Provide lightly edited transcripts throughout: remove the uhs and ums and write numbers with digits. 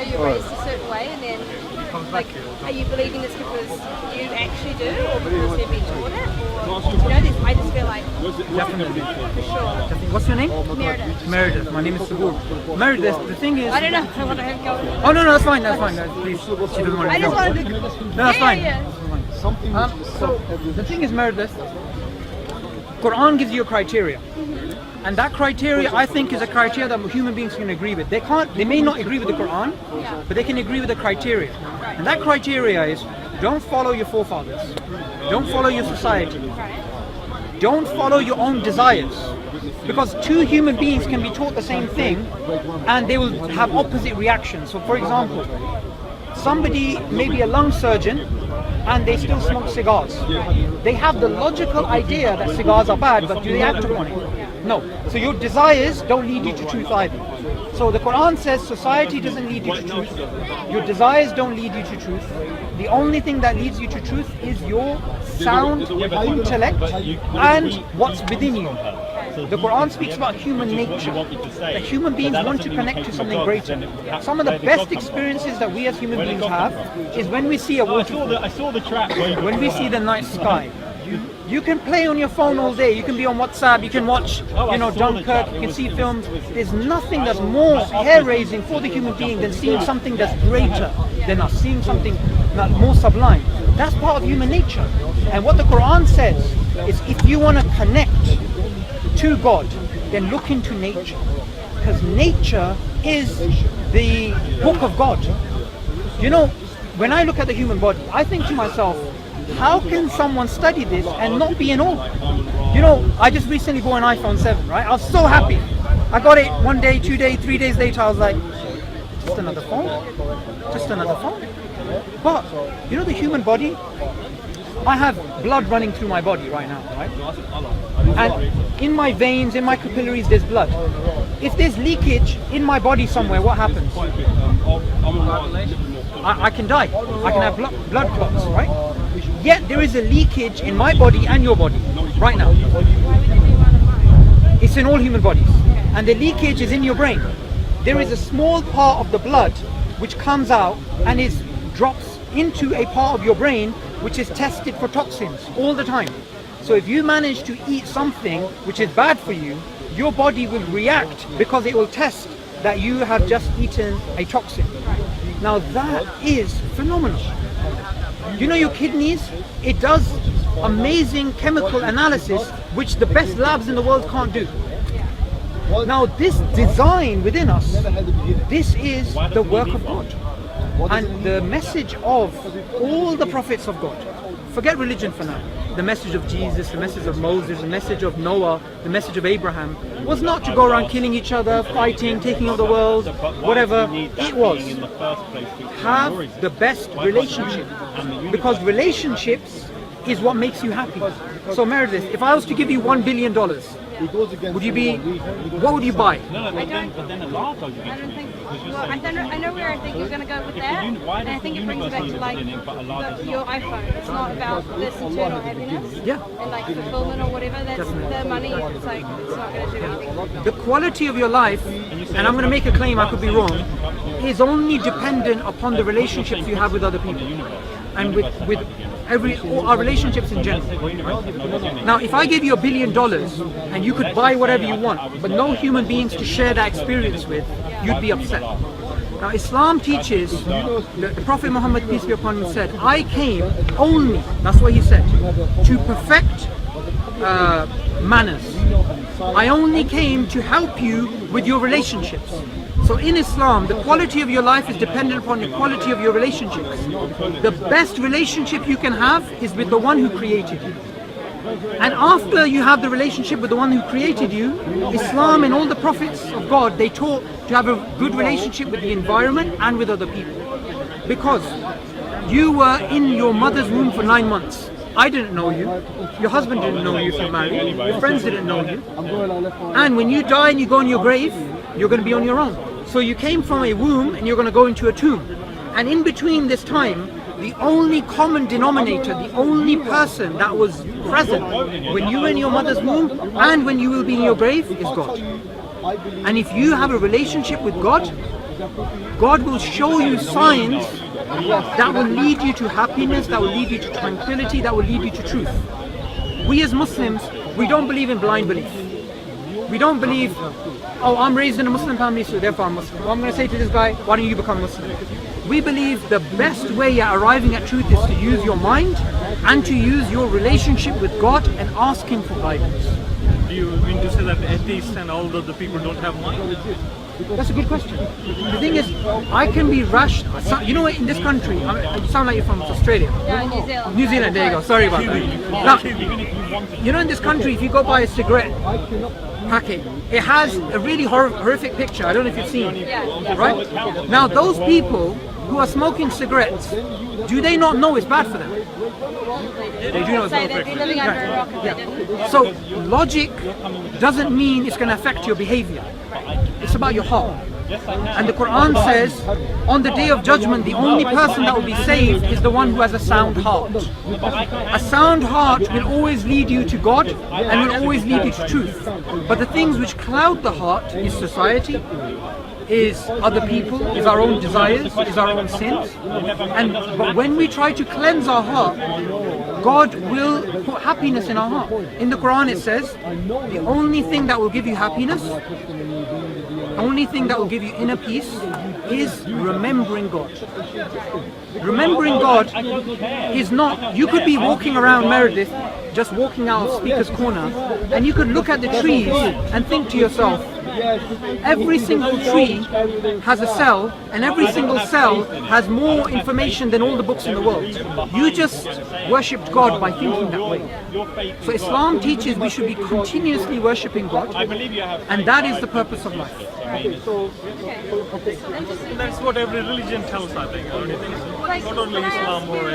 you're raised a certain way, and then like, are you believing this because you actually do, or because you've been taught it, or I just feel like Definitely. for sure. What's your name? Meredith. Meredith. My name is Sabur. Meredith, the thing is... I don't know. I want to have go. Oh, no, that's fine. Please, she doesn't want I to just go. wanted to. No, that's fine. Yeah. So, the thing is, Meredith, Quran gives you a criteria. And that criteria, I think, is a criteria that human beings can agree with. They may not agree with the Quran, but they can agree with the criteria. And that criteria is, don't follow your forefathers. Don't follow your society. Don't follow your own desires. Because two human beings can be taught the same thing, and they will have opposite reactions. So, for example, somebody may be a lung surgeon, and they still smoke cigars. They have the logical idea that cigars are bad, but do they act upon it? No. So your desires don't lead you to truth either. So the Quran says society doesn't lead you to truth. Your desires don't lead you to truth. The only thing that leads you to truth is your sound intellect and what's within you. The Quran speaks about human nature, that human beings want to connect to something greater. Some of the best experiences that we as human beings have is when we see a waterfall, when we see the night sky. You can play on your phone all day, you can be on WhatsApp, you can watch, Dunkirk, you can see films. There's nothing that's more hair-raising for the human being than seeing something that's greater than us, seeing something that's more sublime. That's part of human nature. And what the Quran says is, if you want to connect to God, then look into nature. Because nature is the book of God. When I look at the human body, I think to myself, how can someone study this and not be in awe? I just recently bought an iPhone 7, right? I was so happy. I got it 1 day, 2 days, 3 days later, I was like, just another phone? Just another phone? But, the human body, I have blood running through my body right now, right? And in my veins, in my capillaries, there's blood. If there's leakage in my body somewhere, what happens? I can die. I can have blood clots, right? Yet there is a leakage in my body and your body right now. It's in all human bodies. And the leakage is in your brain. There is a small part of the blood which comes out and drops into a part of your brain which is tested for toxins all the time. So if you manage to eat something which is bad for you, your body will react because it will test that you have just eaten a toxin. Now that is phenomenal. Your kidneys, it does amazing chemical analysis which the best labs in the world can't do. Now this design within us, this is the work of God. And the message of all the prophets of God, forget religion for now, the message of Jesus, the message of Moses, the message of Noah, the message of Abraham, was not to go around killing each other, fighting, taking over the world, whatever. It was have the best relationship, because relationships is what makes you happy. So Meredith, if I was to give you $1 billion, what would you buy? I don't think. Well, I know where I think you're going to go with that, and I think it brings it back to like your iPhone. It's not about this internal happiness, and fulfillment or whatever. That's the money. It's not going to do anything. The quality of your life, and I'm going to make a claim, I could be wrong, is only dependent upon the relationships you have with other people, and with our relationships in general. Right? Now, if I gave you $1 billion and you could buy whatever you want, but no human beings to share that experience with, you'd be upset. Now, Islam teaches, the Prophet Muhammad, peace be upon him, said, I came only, that's what he said, to perfect manners. I only came to help you with your relationships. So in Islam, the quality of your life is dependent upon the quality of your relationships. The best relationship you can have is with the one who created you. And after you have the relationship with the one who created you, Islam and all the prophets of God, they taught to have a good relationship with the environment and with other people. Because you were in your mother's womb for 9 months. I didn't know you. Your husband didn't know you if you're married. Your friends didn't know you. And when you die and you go in your grave, you're going to be on your own. So you came from a womb and you're going to go into a tomb. And in between this time, the only common denominator, the only person that was present when you were in your mother's womb and when you will be in your grave is God. And if you have a relationship with God, God will show you signs that will lead you to happiness, that will lead you to tranquility, that will lead you to truth. We as Muslims, we don't believe in blind belief. We don't believe, oh, I'm raised in a Muslim family, so therefore I'm Muslim. Well, I'm going to say to this guy, why don't you become Muslim? We believe the best way at arriving at truth is to use your mind and to use your relationship with God and ask Him for guidance. Do you mean to say that atheists and all the people don't have mind? That's a good question. The thing is, I can be rash. You know, in this country, you sound like you're from Australia. Yeah, New Zealand. New Zealand, there you go. Sorry about that. Now, you know, in this country, if you go buy a cigarette packet, it has a really horrific picture. I don't know if you've seen it. Yeah. Right? Now, those people who are smoking cigarettes, do they not know it's bad for them? They do know it's Say bad. they'd be living under a rock if they didn't. So, logic doesn't mean it's going to affect your behavior. It's about your heart. And the Quran says, on the day of judgment, the only person that will be saved is the one who has a sound heart. A sound heart will always lead you to God and will always lead you to truth. But the things which cloud the heart is society, is other people, is our own desires, is our own sins. But when we try to cleanse our heart, God will put happiness in our heart. In the Quran it says, the only thing that will give you happiness, the only thing that will give you inner peace is remembering God. Remembering God is not, you could be walking around Meredith, just walking out of Speaker's Corner, and you could look at the trees and think to yourself, every single tree has a cell, and every single cell has more information than all the books in the world. You just worshipped God by thinking that way. So Islam teaches we should be continuously worshipping God, and that is the purpose of life. That's what every religion tells, I think. Don't you think so? Not only Islam or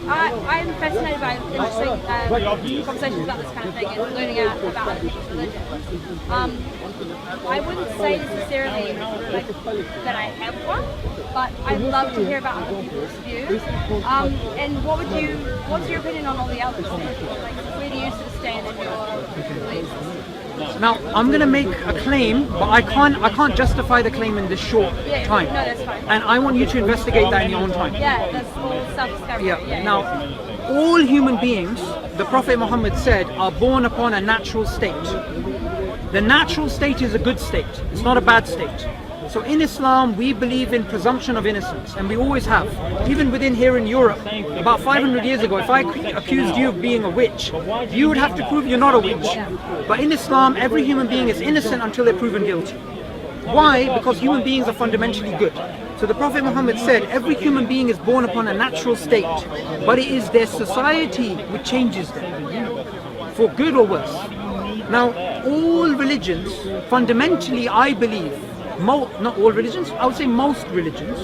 I'm fascinated by interesting conversations about this kind of thing and learning out about other people's religions. I wouldn't say necessarily that I have one, but I'd love to hear about other people's views. And what's your opinion on all the others? Like, where do you sort of stand in your beliefs? Now, I'm going to make a claim, but I can't justify the claim in this short time. No, that's fine. And I want you to investigate that in your own time. Yeah, that's all self-discovery. Yeah. Now, all human beings, the Prophet Muhammad said, are born upon a natural state. The natural state is a good state. It's not a bad state. So in Islam, we believe in presumption of innocence, and we always have. Even within here in Europe, about 500 years ago, if I accused you of being a witch, you would have to prove you're not a witch. But in Islam, every human being is innocent until they're proven guilty. Why? Because human beings are fundamentally good. So the Prophet Muhammad said, every human being is born upon a natural state, but it is their society which changes them, for good or worse. Now, all religions, fundamentally, I believe, not all religions, I would say most religions,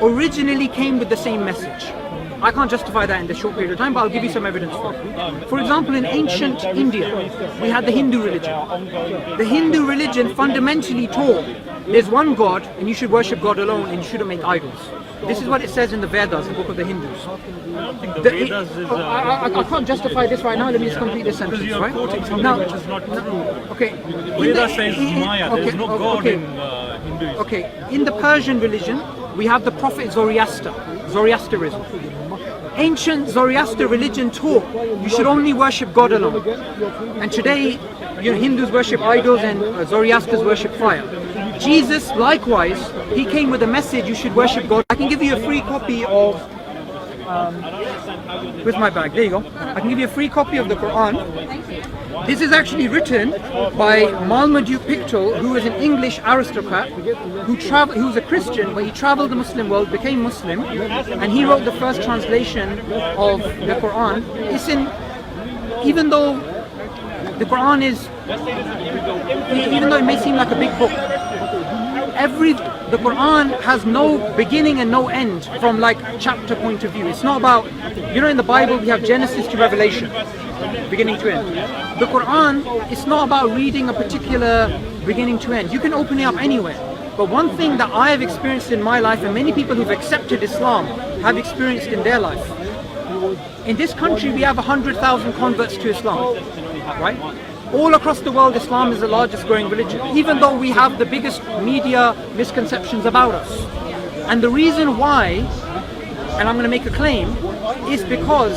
originally came with the same message. I can't justify that in this short period of time, but I'll give you some evidence for it. For example, in ancient India, we had the Hindu religion. The Hindu religion fundamentally taught there's one God, and you should worship God alone, and you shouldn't make idols. This is what it says in the Vedas, the book of the Hindus. I don't think the Vedas is... I can't justify this right now, let me just complete this sentence, Because right? you're quoting something which is not true. Okay. Veda says Maya, there is no God in Hinduism. Okay, in the Persian religion, we have the prophet Zoroaster, Zoroasterism. Ancient Zoroaster religion taught you should only worship God alone. And today, Hindus worship idols and Zoroasters worship fire. Jesus, likewise, he came with a message you should worship God. I can give you a free copy of... where's my bag? There you go. I can give you a free copy of the Quran. This is actually written by Marmaduke Pictou, who is an English aristocrat who was a Christian, but he traveled the Muslim world, became Muslim, and he wrote the first translation of the Quran. It's in, even though the Quran is, even though it may seem like a big book, the Quran has no beginning and no end from like chapter point of view. It's not about, in the Bible we have Genesis to Revelation, beginning to end. The Quran, it's not about reading a particular beginning to end. You can open it up anywhere. But one thing that I have experienced in my life, and many people who've accepted Islam have experienced in their life, in this country we have 100,000 converts to Islam, right? All across the world, Islam is the largest growing religion, even though we have the biggest media misconceptions about us. And the reason why, and I'm going to make a claim, is because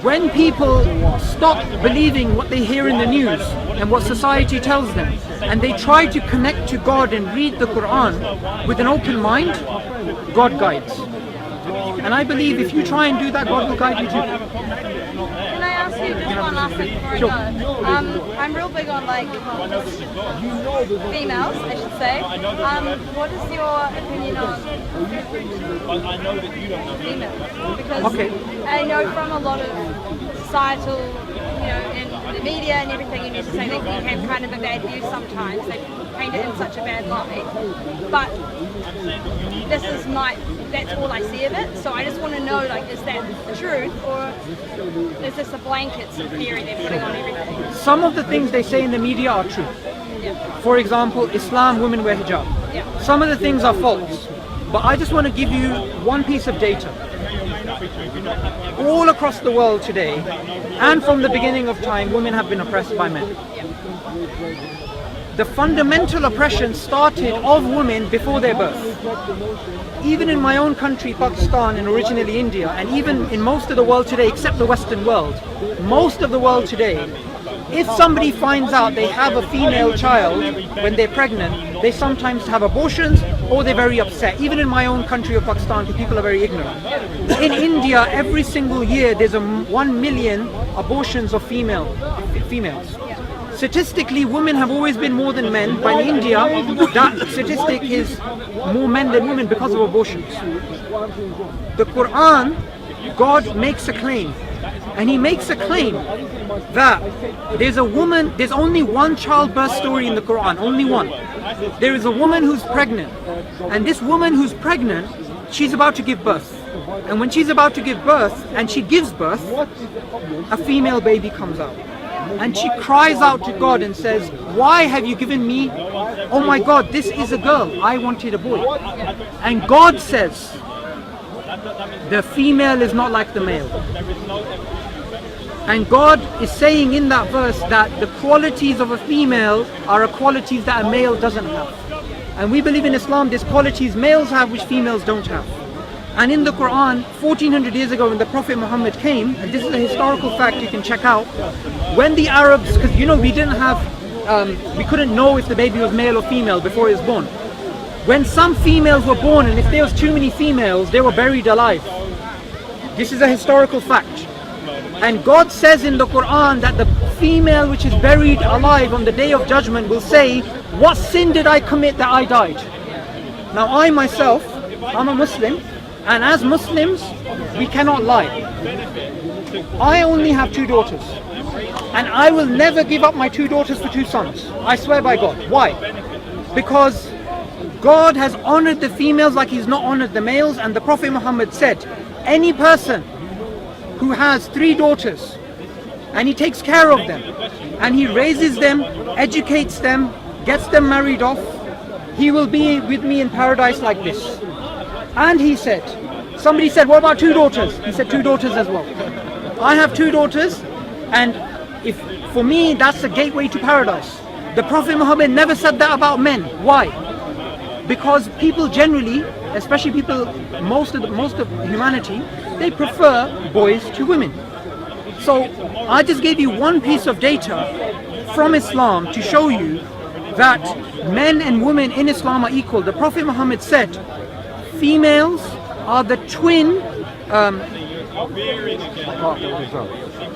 when people stop believing what they hear in the news and what society tells them, and they try to connect to God and read the Quran with an open mind, God guides. And I believe if you try and do that, God will guide you too. Can I ask you just one last thing before I go? I'm real big on like females, I should say. What is your opinion on females? Because I know from a lot of societal, in the media and everything, and you say they can have kind of a bad view sometimes. They paint it in such a bad light. But that's all I see of it. So I just want to know, like, is that the truth, or is this a blanket theory they're putting on everything? Some of the things they say in the media are true. For example, Islam, women wear hijab. Some of the things are false. But I just want to give you one piece of data. All across the world today, and from the beginning of time, women have been oppressed by men. The fundamental oppression started of women before their birth. Even in my own country, Pakistan, and originally India, and even in most of the world today, except the Western world, most of the world today, if somebody finds out they have a female child when they're pregnant, they sometimes have abortions or they're very upset. Even in my own country of Pakistan, people are very ignorant. In India, every single year, there's 1 million abortions of females. Statistically, women have always been more than men, but in India, that statistic is more men than women because of abortions. The Quran, God makes a claim, and He makes a claim that there's only one childbirth story in the Quran, only one. There is a woman who's pregnant, and this woman who's pregnant, she's about to give birth. And when she's about to give birth, and she gives birth, a female baby comes out. And she cries out to God and says, why have you given me, oh my God, this is a girl, I wanted a boy. And God says, the female is not like the male. And God is saying in that verse that the qualities of a female are qualities that a male doesn't have. And we believe in Islam there's qualities males have which females don't have. And in the Quran, 1400 years ago when the Prophet Muhammad came, and this is a historical fact you can check out, when the Arabs, because we didn't have, we couldn't know if the baby was male or female before he was born. When some females were born, and if there was too many females, they were buried alive. This is a historical fact. And God says in the Quran that the female which is buried alive on the day of judgment will say, what sin did I commit that I died? Now I myself, I'm a Muslim, and as Muslims, we cannot lie. I only have 2 daughters, and I will never give up my 2 daughters for 2 sons. I swear by God. Why? Because God has honored the females like He's not honored the males, and the Prophet Muhammad said, any person who has 3 daughters, and he takes care of them, and he raises them, educates them, gets them married off, he will be with me in paradise like this. And he said, somebody said, what about 2 daughters? He said 2 daughters as well. I have 2 daughters, and if for me that's the gateway to paradise. The Prophet Muhammad never said that about men. Why? Because people generally, especially people, most of humanity, they prefer boys to women. So I just gave you one piece of data from Islam to show you that men and women in Islam are equal. The Prophet Muhammad said, females are the twin.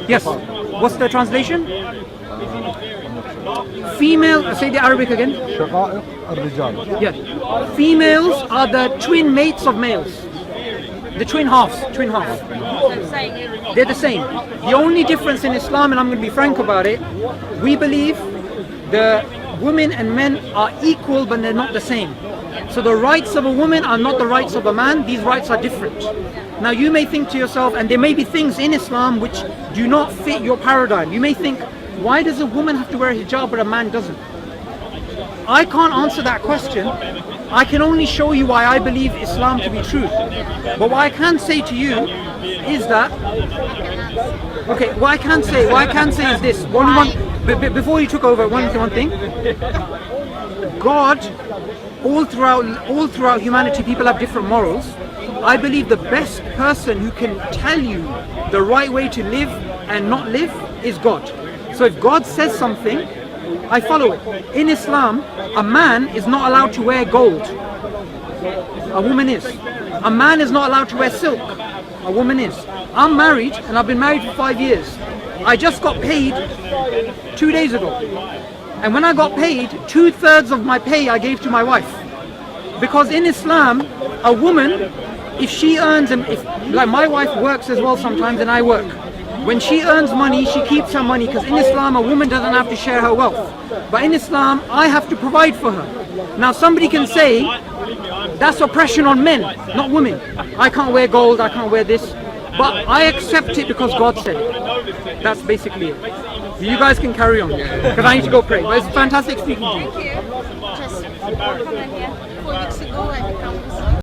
Yes. What's the translation? Female. Say the Arabic again. Yes. Females are the twin mates of males. The twin halves. They're the same. The only difference in Islam, and I'm going to be frank about it, we believe the women and men are equal, but they're not the same. So the rights of a woman are not the rights of a man. These rights are different. Now you may think to yourself, and there may be things in Islam which do not fit your paradigm. You may think, why does a woman have to wear a hijab but a man doesn't? I can't answer that question. I can only show you why I believe Islam to be true. But what I can say to you is that, okay, what I can say is this. Before you took over, one thing. God, all throughout humanity, people have different morals. I believe the best person who can tell you the right way to live and not live is God. So if God says something, I follow it. In Islam, a man is not allowed to wear gold. A woman is. A man is not allowed to wear silk. A woman is. I'm married and I've been married for 5 years. I just got paid 2 days ago. And when I got paid, 2/3 of my pay I gave to my wife. Because in Islam, a woman, if she earns, like my wife works as well sometimes and I work. When she earns money, she keeps her money, because in Islam a woman doesn't have to share her wealth. But in Islam, I have to provide for her. Now somebody can say, that's oppression on men, not women. I can't wear gold, I can't wear this. But I accept it because God said it. That's basically it. You guys can carry on, because I need to go pray. But it's fantastic speaking to you. Thank you. Just comment here. 4 weeks ago I became